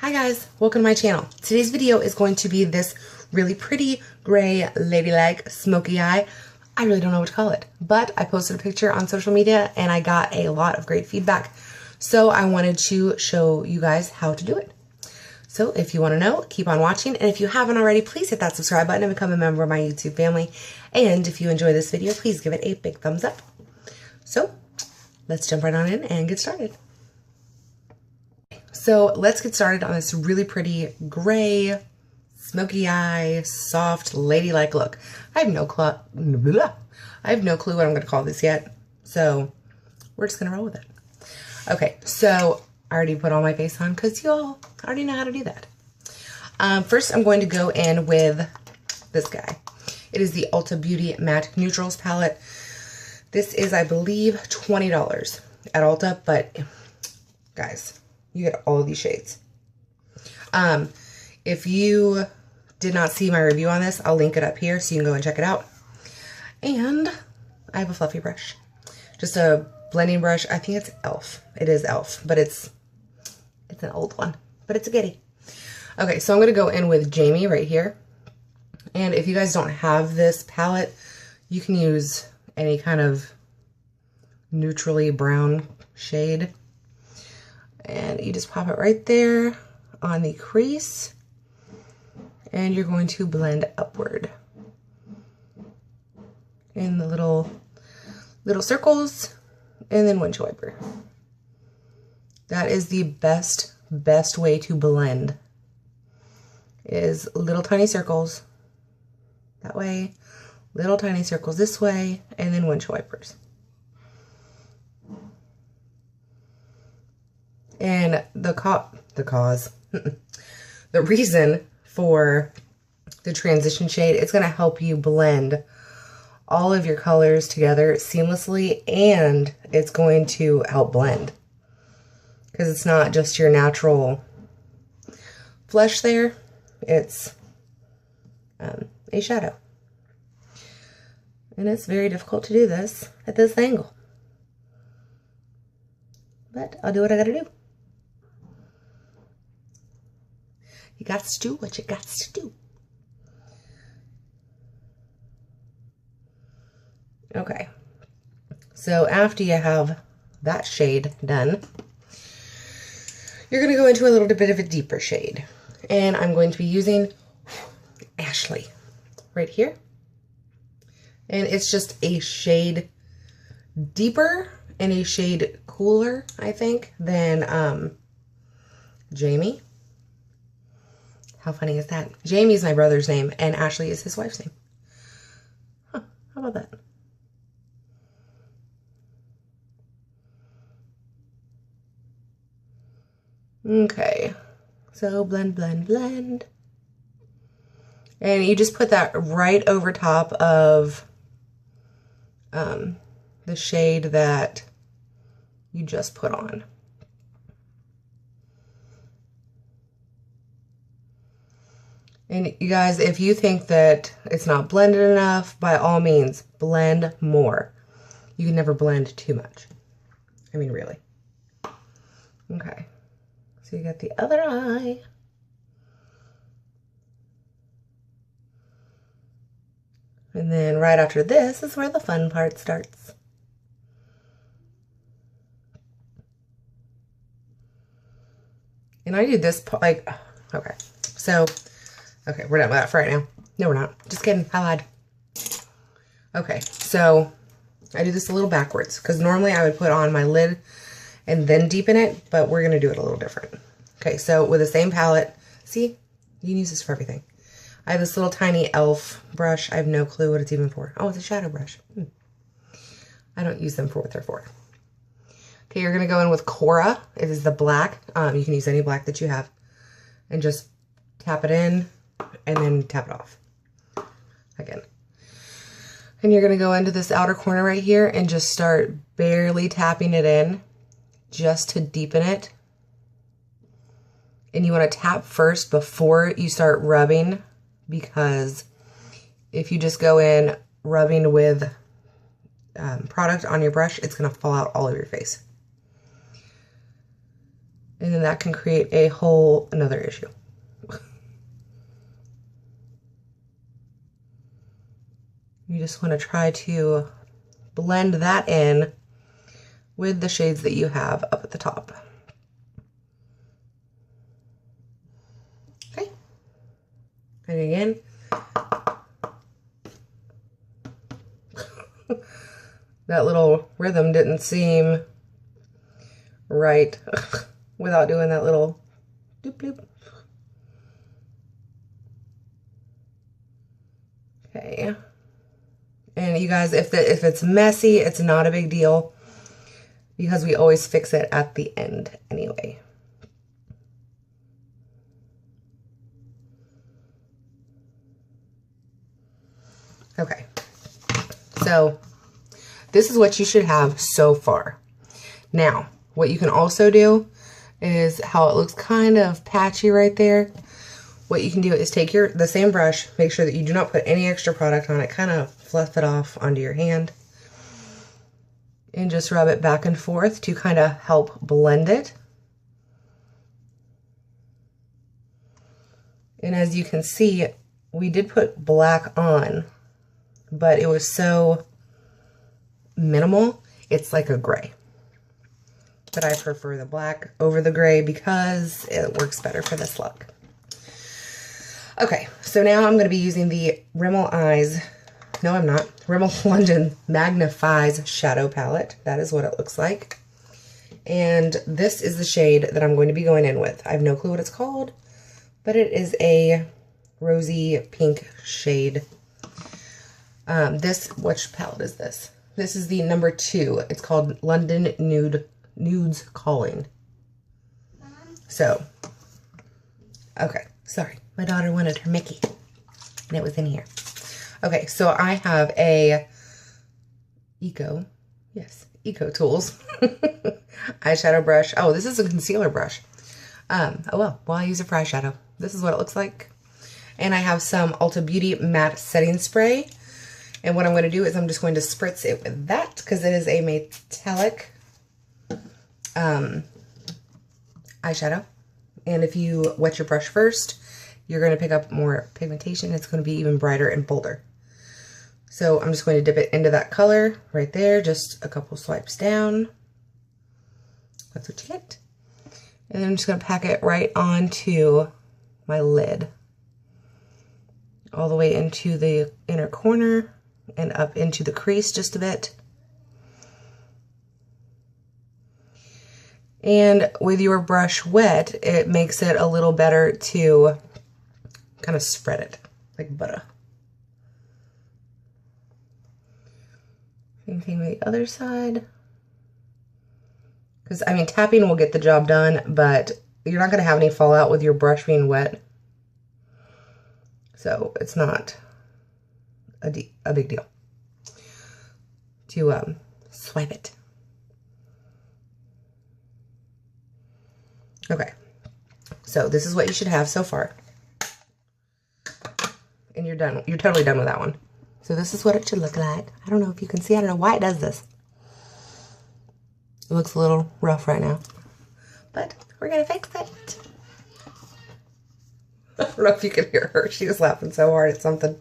Hi guys, welcome to my channel. Today's video is going to be this really pretty gray ladylike smoky eye. I really don't know what to call it, but I posted a picture on social media and I got a lot of great feedback. So I wanted to show you guys how to do it. So if you want to know, keep on watching. And if you haven't already, please hit that subscribe button and become a member of my YouTube family. And if you enjoy this video, please give it a big thumbs up. So let's jump right on in and get started. So let's get started on this really pretty gray, smoky eye, soft, ladylike look. I have no clue what I'm going to call this yet. So we're just going to roll with it. Okay, so I already put all my face on because you all already know how to do that. First, I'm going to go in with this guy. It is the Ulta Beauty Matte Neutrals palette. This is, I believe, $20 at Ulta, but guys, you get all of these shades. If you did not see my review on this, I'll link it up here so you can go and check it out. And I have a fluffy brush. Just a blending brush. I think it's e.l.f. It is e.l.f., but it's an old one, but it's a goodie. Okay, so I'm going to go in with Jamie right here. And if you guys don't have this palette, you can use any kind of neutrally brown shade. And you just pop it right there on the crease. And you're going to blend upward in the little circles, and then windshield wiper. That is the best way to blend, is little tiny circles that way, little tiny circles this way, and then windshield wipers. And the reason for the transition shade, it's going to help you blend all of your colors together seamlessly, and it's going to help blend because it's not just your natural flesh there, it's a shadow. And it's very difficult to do this at this angle, but I'll do what I gotta do. You got to do what you got to do. Okay, so after you have that shade done, you're going to go into a little bit of a deeper shade. And I'm going to be using Ashley right here. And it's just a shade deeper and a shade cooler, I think, than Jamie. How funny is that? Jamie is my brother's name, and Ashley is his wife's name. Huh, how about that? Okay, so blend, blend, blend. And you just put that right over top of the shade that you just put on. And you guys, if you think that it's not blended enough, by all means, blend more. You can never blend too much. I mean, really. Okay. So you got the other eye. And then right after this is where the fun part starts. And I do this, like, okay. So, okay, we're done with that for right now. No, we're not. Just kidding. I lied. Okay, so I do this a little backwards because normally I would put on my lid and then deepen it, but we're going to do it a little different. Okay, so with the same palette, see, you can use this for everything. I have this little tiny e.l.f. brush. I have no clue what it's even for. Oh, it's a shadow brush. I don't use them for what they're for. Okay, you're going to go in with Cora. It is the black. You can use any black that you have. And just tap it in and then tap it off again. And you're going to go into this outer corner right here and just start barely tapping it in just to deepen it. And you want to tap first before you start rubbing, because if you just go in rubbing with product on your brush, it's going to fall out all over your face. And then that can create a whole another issue. You just want to try to blend that in with the shades that you have up at the top. Okay. And again, that little rhythm didn't seem right without doing that little doop doop. Okay. And you guys, if it's messy, it's not a big deal because we always fix it at the end anyway. Okay. So this is what you should have so far. Now, what you can also do is how it looks kind of patchy right there. What you can do is take the same brush, make sure that you do not put any extra product on it, kind of fluff it off onto your hand, and just rub it back and forth to kind of help blend it. And as you can see, we did put black on, but it was so minimal, it's like a gray. But I prefer the black over the gray because it works better for this look. Okay, so now I'm going to be using the Rimmel Eyes, no I'm not, Rimmel London Magnifies Shadow Palette. That is what it looks like. And this is the shade that I'm going to be going in with. I have no clue what it's called, but it is a rosy pink shade. Which palette is this? This is the number 2. It's called London Nudes Calling. So, okay, sorry. My daughter wanted her Mickey, and it was in here. Okay, so I have a Eco Tools eyeshadow brush. Oh, this is a concealer brush. Oh well, I use it for eyeshadow. This is what it looks like. And I have some Ulta Beauty Matte Setting Spray. And what I'm going to do is I'm just going to spritz it with that because it is a metallic eyeshadow. And if you wet your brush first, you're going to pick up more pigmentation. It's going to be even brighter and bolder. So I'm just going to dip it into that color right there. Just a couple swipes down. That's what you get. And then I'm just going to pack it right onto my lid. All the way into the inner corner and up into the crease just a bit. And with your brush wet, it makes it a little better to kind of spread it like butter. Same thing with the other side. Because, I mean, tapping will get the job done, but you're not going to have any fallout with your brush being wet. So it's not a big deal to swipe it. Okay, so this is what you should have so far. And you're done. You're totally done with that one. So this is what it should look like. I don't know if you can see. I don't know why it does this. It looks a little rough right now. But we're going to fix it. I don't know if you can hear her. She was laughing so hard at something.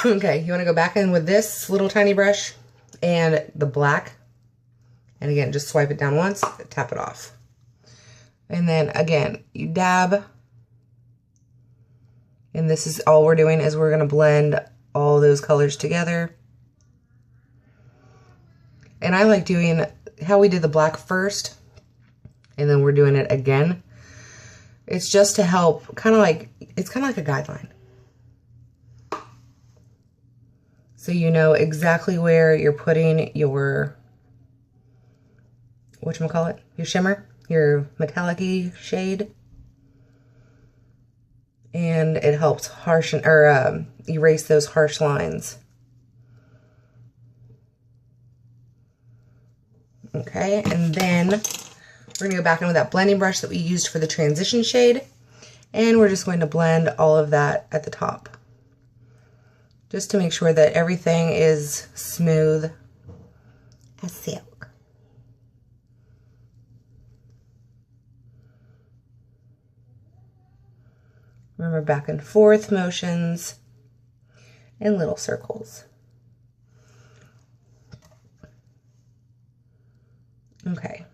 Okay, you want to go back in with this little tiny brush and the black. And again, just swipe it down once, tap it off. And then again, you dab. And this is all we're doing is we're going to blend all those colors together. And I like doing how we did the black first. And then we're doing it again. It's just to help, it's kind of like a guideline. So you know exactly where you're putting your, whatchamacallit, your shimmer, your metallic-y shade. And it helps erase those harsh lines. Okay, and then we're gonna go back in with that blending brush that we used for the transition shade. And we're just going to blend all of that at the top. Just to make sure that everything is smooth as silk. Remember, back and forth motions and little circles. Okay.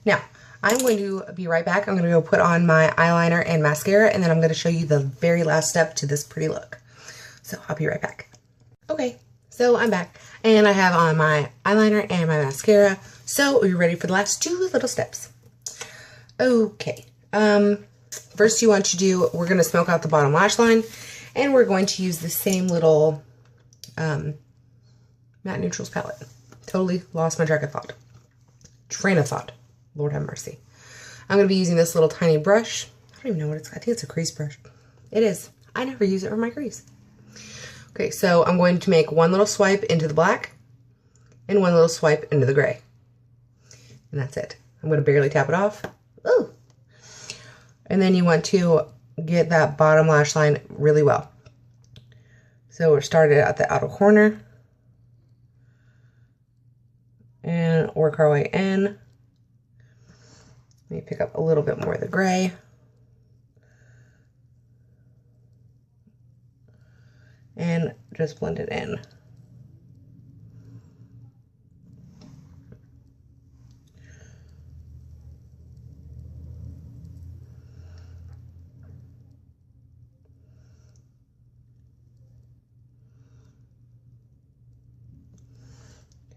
Now, I'm going to be right back. I'm going to go put on my eyeliner and mascara, and then I'm going to show you the very last step to this pretty look. So I'll be right back. Okay, so I'm back, and I have on my eyeliner and my mascara. So are you ready for the last two little steps? Okay. First you want to do, we're going to smoke out the bottom lash line, and we're going to use the same little matte neutrals palette. Totally lost my train of thought. Lord have mercy. I'm going to be using this little tiny brush. I don't even know what it's, I think it's a crease brush. It is. I never use it for my crease. Okay, so I'm going to make one little swipe into the black and one little swipe into the gray. And that's it. I'm going to barely tap it off. Ooh. And then you want to get that bottom lash line really well. So we're started at the outer corner and work our way in. Let me pick up a little bit more of the gray. And just blend it in.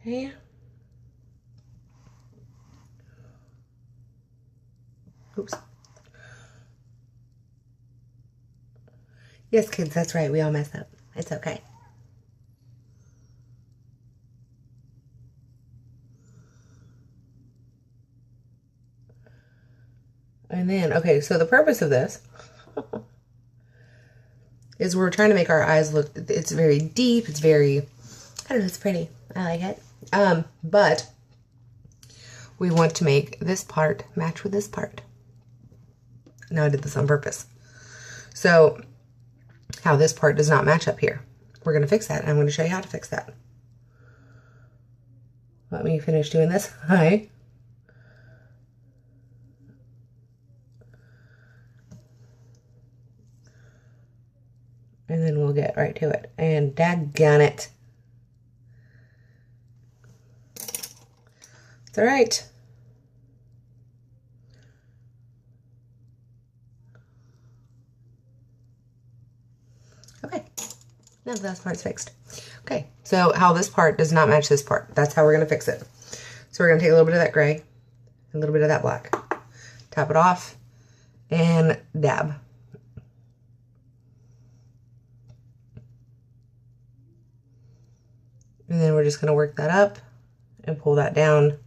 Okay. Oops. Yes, kids, that's right. We all mess up. It's okay. And then, okay, so the purpose of this is we're trying to make our eyes look, it's very deep, it's very, I don't know, it's pretty. I like it. But we want to make this part match with this part. Now I did this on purpose. So how this part does not match up here. We're going to fix that, and I'm going to show you how to fix that. Let me finish doing this. Hi. And then we'll get right to it. And daggone it. It's all right. Okay, now the last part's fixed. Okay, so how this part does not match this part. That's how we're going to fix it. So we're going to take a little bit of that gray, a little bit of that black, tap it off, and dab. And then we're just going to work that up and pull that down.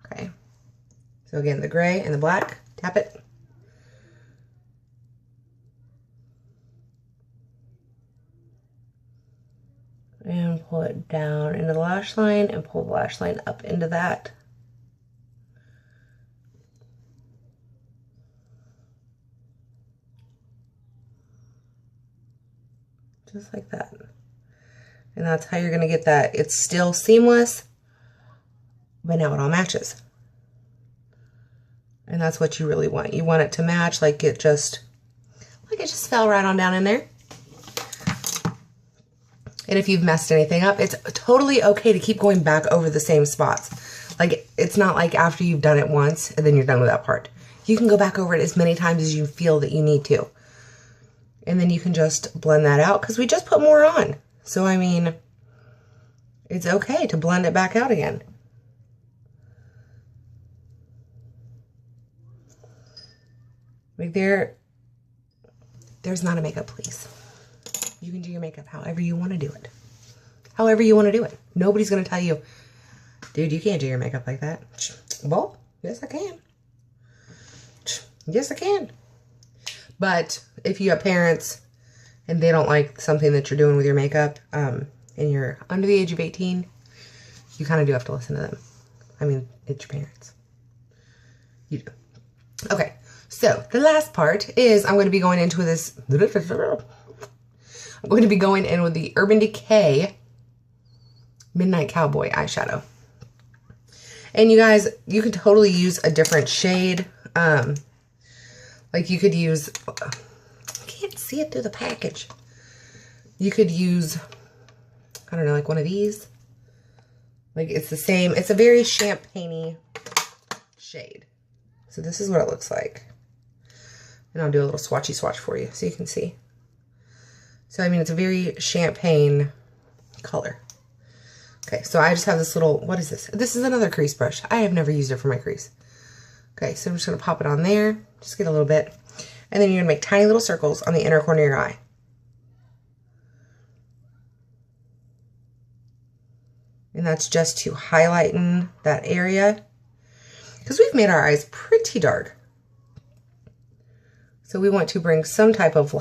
Okay. So again, the gray and the black, tap it. And pull it down into the lash line and pull the lash line up into that. Just like that. And that's how you're going to get that. It's still seamless, but now it all matches. And that's what you really want. You want it to match like it just fell right on down in there. And if you've messed anything up, it's totally okay to keep going back over the same spots. Like, it's not like after you've done it once and then you're done with that part. You can go back over it as many times as you feel that you need to. And then you can just blend that out because we just put more on. So, I mean, it's okay to blend it back out again. Like there's not a makeup please. You can do your makeup however you want to do it. However you want to do it. Nobody's going to tell you, dude, you can't do your makeup like that. Well, yes, I can. Yes, I can. But if you have parents and they don't like something that you're doing with your makeup, and you're under the age of 18, you kind of do have to listen to them. I mean, it's your parents. You do. Okay, so the last part is I'm going to be going into this. I'm going to be going in with the Urban Decay Midnight Cowboy eyeshadow. And you guys, you could totally use a different shade. Like you could use, I can't see it through the package. You could use, I don't know, like one of these. Like it's the same, it's a very champagne-y shade. So this is what it looks like. And I'll do a little swatchy swatch for you so you can see. So I mean, it's a very champagne color. Okay, so I just have this little, what is this? This is another crease brush. I have never used it for my crease. Okay, so I'm just going to pop it on there. Just get a little bit. And then you're going to make tiny little circles on the inner corner of your eye. And that's just to highlighten that area. Because we've made our eyes pretty dark. So we want to bring some type of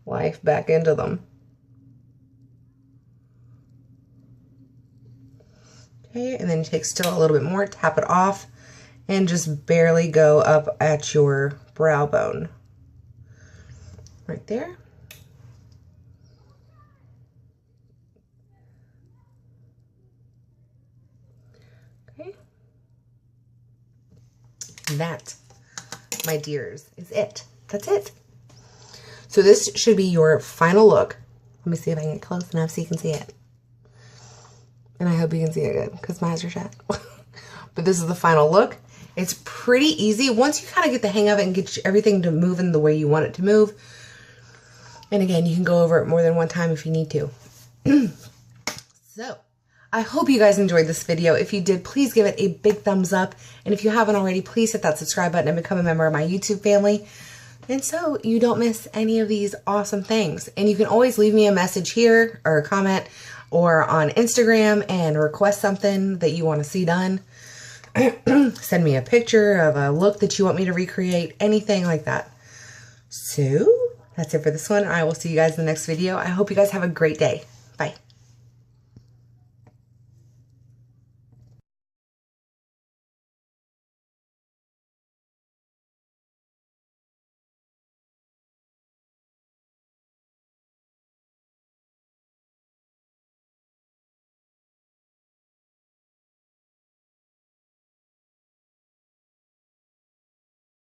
life back into them. Okay, and then you take still a little bit more, tap it off, and just barely go up at your brow bone. Right there. Okay. And that, my dears, is it. That's it. So this should be your final look. Let me see if I can get close enough so you can see it. And I hope you can see it good because my eyes are shut. But this is the final look. It's pretty easy once you kind of get the hang of it and get everything to move in the way you want it to move. And again, you can go over it more than one time if you need to. So, I hope you guys enjoyed this video. If you did, please give it a big thumbs up. And if you haven't already, please hit that subscribe button and become a member of my YouTube family. And so you don't miss any of these awesome things. And you can always leave me a message here or a comment or on Instagram and request something that you want to see done. Send me a picture of a look that you want me to recreate, anything like that. So that's it for this one. I will see you guys in the next video. I hope you guys have a great day. Bye.